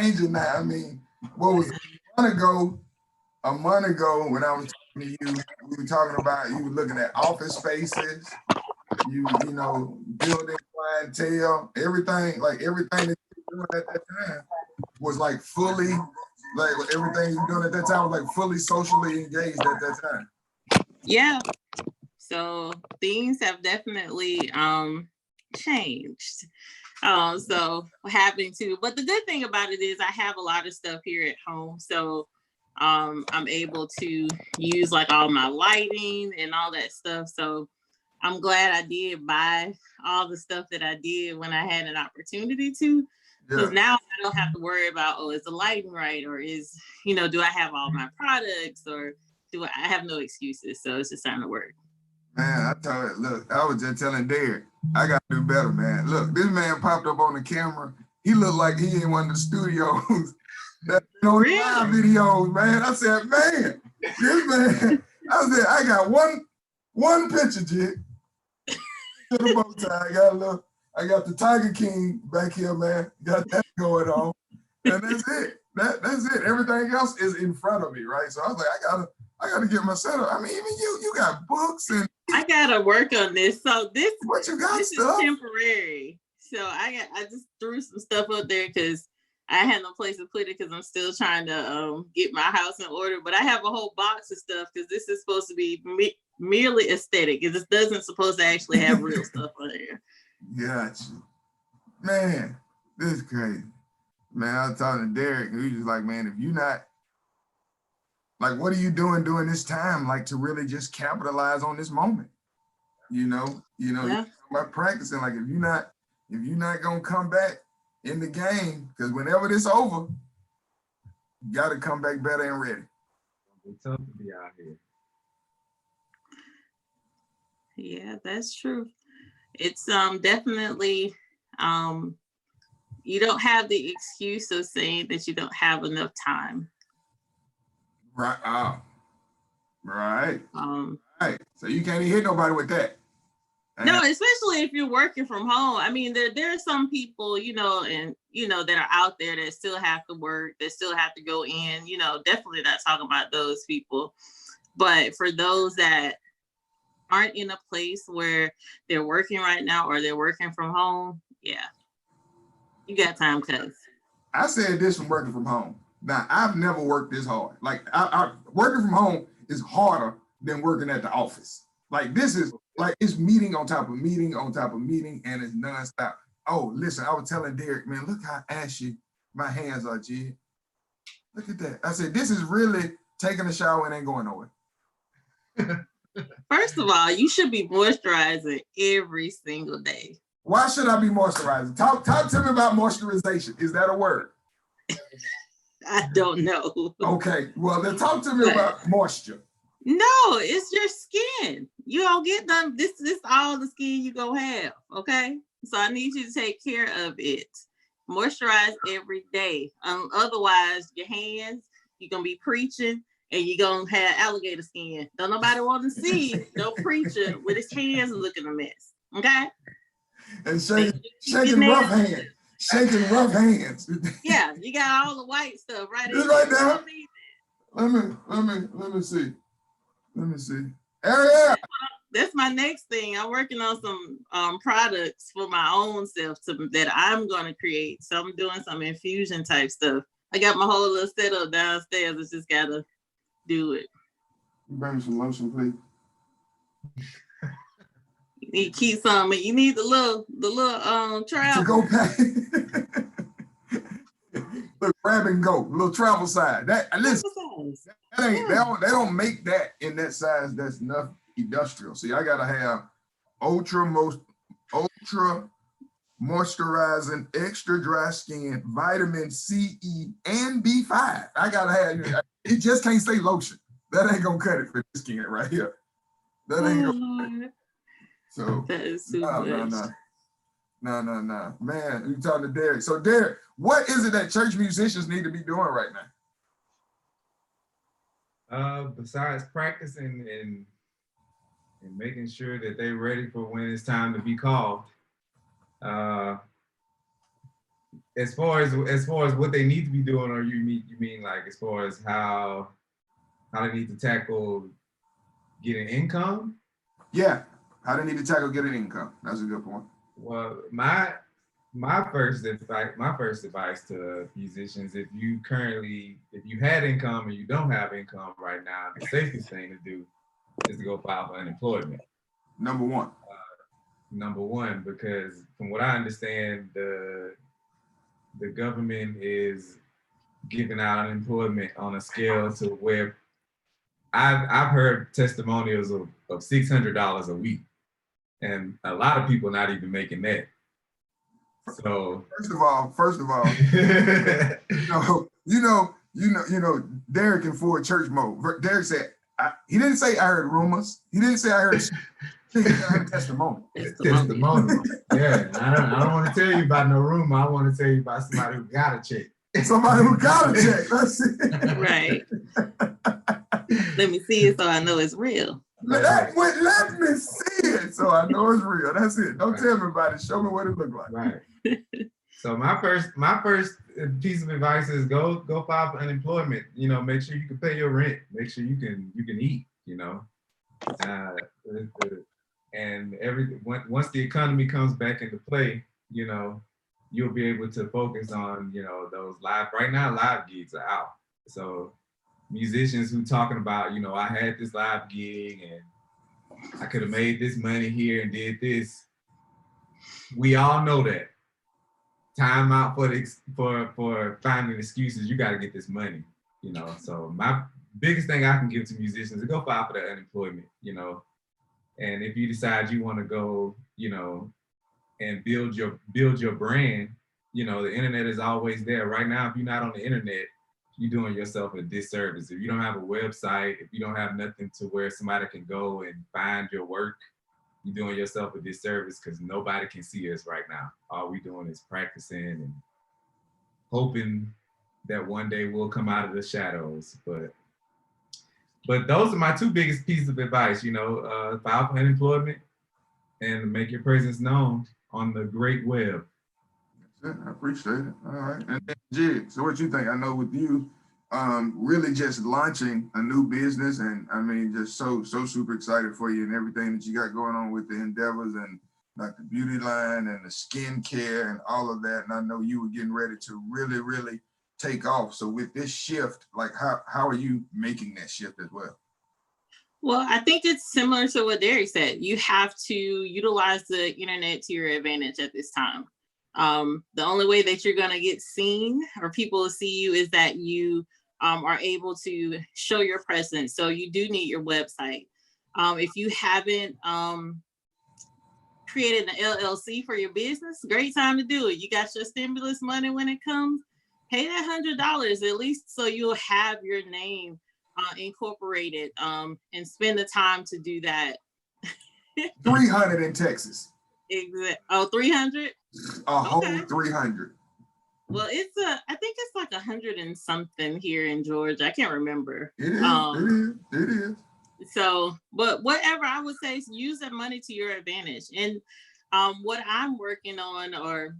changing now. I mean, what was a month ago when I was talking to you, we were talking about you were looking at office spaces, you know, building clientele, everything that you were doing at that time was like fully, like everything you were doing at that time was like fully socially engaged at that time. Yeah. So things have definitely changed. So having to, but the good thing about it is I have a lot of stuff here at home. So I'm able to use like all my lighting and all that stuff. So I'm glad I did buy all the stuff that I did when I had an opportunity to. Because now I don't have to worry about, oh, is the lighting right? Or is, you know, do I have all my products? Or do I have no excuses? So it's just time to work. Man, I told you, look, I was just telling Derek, I got to do better, man. Look, this man popped up on the camera. He looked like he in one of the studios that live videos, man. I said, man, this man, I said, I got one picture, Jig. The bow tie. I got the Tiger King back here, man. Got that going on. And that's it. That's it. Everything else is in front of me, right? So I was like, I gotta get my setup. I mean, even you got books and I gotta work on this. So this is temporary. So I just threw some stuff up there because I had no place to put it because I'm still trying to get my house in order. But I have a whole box of stuff because this is supposed to be merely aesthetic. It just doesn't supposed to actually have real stuff on here. Gotcha. Man, this is crazy. Man, I was talking to Derek, and he was like, man, if you're not, like, what are you doing during this time, like, to really just capitalize on this moment? You know, about practicing, like, if you're not gonna come back in the game, because whenever this over, you gotta come back better and ready. It's tough to be out here. Yeah, that's true. It's definitely you don't have the excuse of saying that you don't have enough time. Right. Right. Right. So you can't even hit nobody with that. No, especially if you're working from home. I mean, there are some people, that are out there that still have to work, that still have to go in, definitely not talking about those people. But for those that aren't in a place where they're working right now or they're working from home, yeah, you got time, cuz. I said this from working from home. Now, I've never worked this hard. Like, I working from home is harder than working at the office. Like, this is like, it's meeting on top of meeting on top of meeting, and it's nonstop. Oh, listen, I was telling Derek, man, look how ashy my hands are, G. Look at that. I said, this is really taking a shower and ain't going nowhere. First of all, you should be moisturizing every single day. Why should I be moisturizing? Talk to me about moisturization. Is that a word? I don't know. Okay, well, then talk to me about moisture. No, it's your skin. You don't get them. This all the skin you gonna have, okay? So I need you to take care of it. Moisturize every day. Otherwise, your hands, you're gonna be preaching and you're gonna have alligator skin. Don't nobody want to see no preacher with his hands looking a mess, okay? And shaking rough hands. Shaking rough hands. Yeah, you got all the white stuff right in right now. Let me see. Ariel. That's my next thing. I'm working on some products for my own self that I'm gonna create. So I'm doing some infusion type stuff. I got my whole little setup downstairs. I just gotta do it. Bring me some lotion, please. You need to keep some. You need the little travel. To go back. Look, grab and go. Little travel size. They don't make that in that size. That's enough industrial. See, I gotta have ultra moisturizing, extra dry skin, vitamin C, E, and B5. I gotta have it. Just can't say lotion. That ain't gonna cut it for this skin right here. That ain't gonna cut it. So that is super no. Man, you talking to Derek. So Derek, what is it that church musicians need to be doing right now? Besides practicing and making sure that they're ready for when it's time to be called, as far as what they need to be doing, or you mean like as far as how they need to tackle getting income? Yeah, how they need to tackle getting income. That's a good point. Well, my first advice to musicians, if you had income and you don't have income right now, the safest thing to do is to go file for unemployment. Number one. Because from what I understand, the government is giving out unemployment on a scale to where I've heard testimonials of $600 a week, and a lot of people not even making that. So first of all, you know, Derek in Ford Church mode. Derek said he didn't say I heard rumors. He didn't say I heard. He heard testimony. Testimony. Yeah, I don't want to tell you about no rumor. I want to tell you about somebody who got a check. Somebody who got a check. That's it. Right. Let me see it so I know it's real. Let me see it so I know it's real. That's it. Don't tell me about it. Show me what it look like. Right. So my first piece of advice is go file for unemployment. You know, make sure you can pay your rent. Make sure you can eat. You know, and once the economy comes back into play, you know, you'll be able to focus on, you know, those live gigs are out. So musicians who talking about, you know, I had this live gig and I could have made this money here and did this. We all know that. Time out for finding excuses. You got to get this money, you know. So my biggest thing I can give to musicians is go file for that unemployment, you know. And if you decide you want to go, you know, and build your brand, you know, the internet is always there. Right now, if you're not on the internet, you're doing yourself a disservice. If you don't have a website, if you don't have nothing to where somebody can go and find your work, you're doing yourself a disservice because nobody can see us right now. All we doing is practicing and hoping that one day we'll come out of the shadows. But those are my two biggest pieces of advice, you know, file for unemployment and make your presence known on the great web. That's it. I appreciate it. All right. And then Jig, so what you think? I know with you, really just launching a new business, and I mean, just so super excited for you and everything that you got going on with the endeavors and like the beauty line and the skincare and all of that. And I know you were getting ready to really take off. So with this shift, like how are you making that shift as well? Well, I think it's similar to what Derek said. You have to utilize the internet to your advantage at this time. The only way that you're going to get seen or people will see you is that you are able to show your presence. So you do need your website. If you haven't created an LLC for your business, great time to do it. You got your stimulus money when it comes, pay that $100 at least so you'll have your name incorporated and spend the time to do that. 300 in Texas. Exactly. Oh, 300? A whole 300. Well, I think it's like 100 and something here in Georgia. I can't remember. It is. It is. So, but whatever, I would say is use that money to your advantage. And what I'm working on or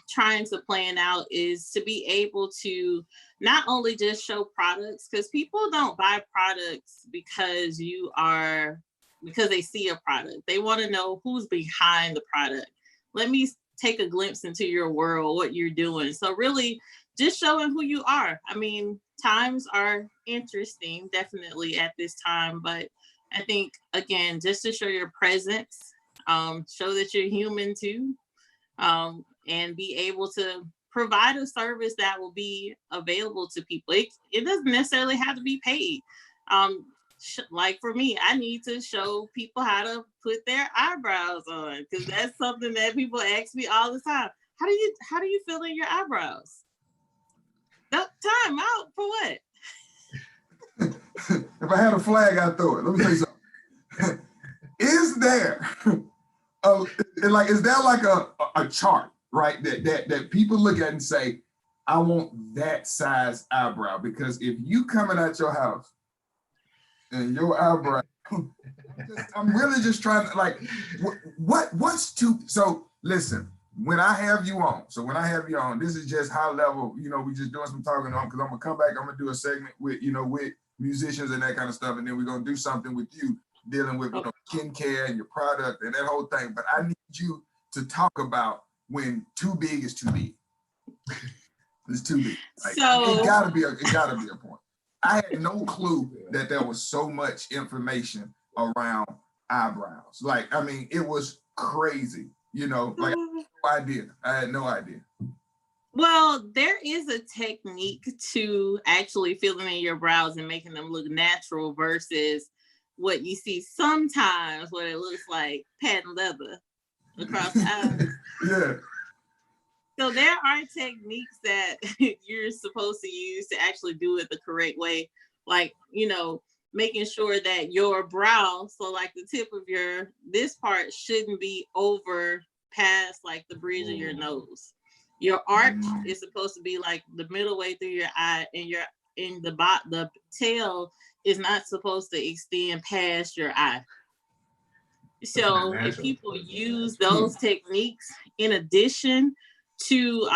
trying to plan out is to be able to not only just show products, because people don't buy products because they see a product. They want to know who's behind the product. Let me take a glimpse into your world, what you're doing. So really just showing who you are. I mean, times are interesting, definitely at this time, but I think, again, just to show your presence, show that you're human too, and be able to provide a service that will be available to people. It doesn't necessarily have to be paid. Like for me, I need to show people how to put their eyebrows on, because that's something that people ask me all the time. How do you fill in your eyebrows? Time out for what? If I had a flag, I'd throw it. Let me tell you something. Is there a chart, right? That people look at and say, I want that size eyebrow? Because if you coming out your house and your eyebrow, I'm really just trying to what's too, so listen, when I have you on, so when I have you on, this is just high level, you know, we just doing some talking on, because I'm gonna come back, I'm gonna do a segment with, you know, with musicians and that kind of stuff, and then we're gonna do something with you dealing with, you know, skincare and your product and that whole thing. But I need you to talk about when too big is too big. It's too big. Like, So it gotta be a point. I had no clue that there was so much information around eyebrows. Like, I mean, it was crazy, you know, like I had no idea. well, there is a technique to actually filling in your brows and making them look natural versus what you see sometimes where it looks like patent leather across the eyes. Yeah. So there are techniques that you're supposed to use to actually do it the correct way. Like, you know, making sure that your brow, so like the tip of this part shouldn't be over past like the bridge of your nose. Your arch is supposed to be like the middle way through your eye, and the tail is not supposed to extend past your eye. So if people use those techniques in addition to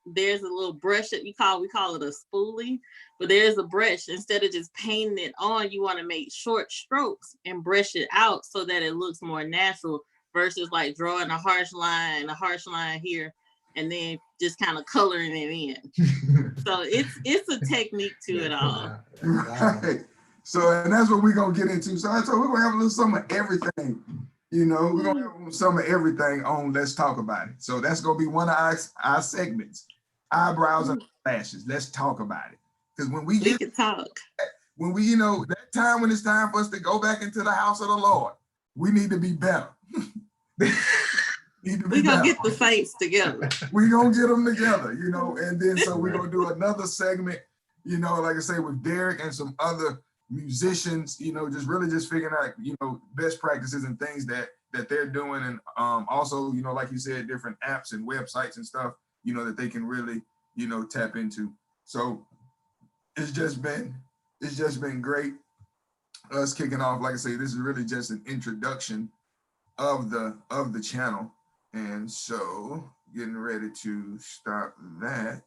there's a little brush that we call it a spoolie, but there's a brush. Instead of just painting it on, you want to make short strokes and brush it out so that it looks more natural versus like drawing a harsh line here and then just kind of coloring it in. So it's a technique to it all. Right. So, and that's what we're gonna get into. So we're gonna have a little some of everything. You know, we're gonna have some of everything on Let's Talk About It. So that's gonna be one of our segments. Eyebrows and lashes. Let's talk about it. Because when we can talk. When we, you know, that time when it's time for us to go back into the house of the Lord, we need to be better. We're gonna get the saints together. We're gonna get them together, you know, and then so we're gonna do another segment, you know, like I say, with Derek and some other musicians, you know, just really just figuring out, you know, best practices and things that they're doing, and also, you know, like you said, different apps and websites and stuff, you know, that they can really, you know, tap into. So it's just been great us kicking off. Like I say, this is really just an introduction of the channel, and so getting ready to stop that.